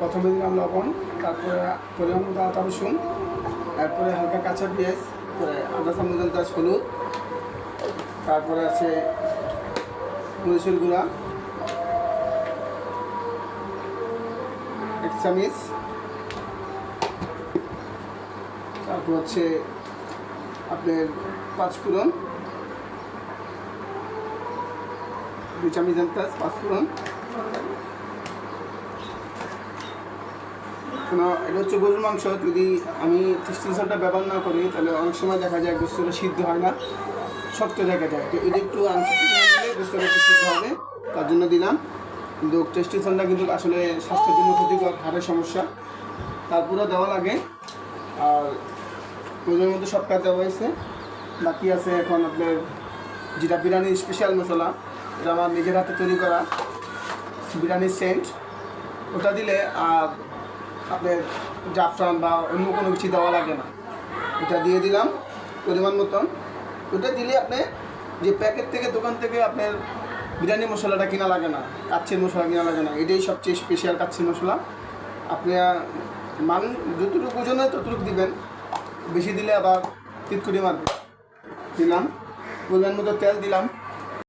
প্রথমে দিলাম লবণ, তারপরে পরিমাণ মতো আদা রসুন, তারপরে হালকা কাঁচা পেঁয়াজ, আধা চামচ আন্দাজ হলুদ, তারপরে আছে মরিচের গুঁড়া 1 চামচ, তারপর হচ্ছে আপনার 5 ফোড়ন 2 চামচ আন্দাজ 5 ফোড়ন। এটা হচ্ছে গরুর মাংস। যদি আমি স্টেশনটা ব্যবহার না করি তাহলে অনেক সময় দেখা যায় গোস্তটা সিদ্ধ হয় না, শক্ত দেখা যায়। তো এটা একটু আংশিক দিলে গোস্তটা একটু সিদ্ধ হবে, তার জন্য দিলাম। কিন্তু টেস্টিশনটা কিন্তু আসলে স্বাস্থ্যের জন্য ক্ষতিকর, হাড়ের সমস্যা, তারপরে দেওয়া লাগে। আর ওদের মধ্যে সব কাজ দেওয়া হয়েছে। বাকি আছে এখন আপনার যেটা বিরিয়ানির স্পেশাল মশলা, এটা আমার নিজের হাতে তৈরি করা বিরিয়ানির সেন্ট, ওটা দিলে আর আপনার জাফরান বা অন্য কোনো কিছু দেওয়া লাগে না। এটা দিয়ে দিলাম পরিমাণ মতন। ওটা দিলে আপনি যে প্যাকেট থেকে দোকান থেকে আপনার বিরিয়ানি মশলাটা কিনা লাগে না, কাচ্চির মশলা কিনা লাগে না, এটাই সবচেয়ে স্পেশাল কাচ্চির মশলা। আপনি মানুষ যতটুকু ওজন হয় ততটুকু দিবেন, বেশি দিলে আবার তিতকুটি মারবে। দিলাম পরিমাণ মতো তেল দিলাম।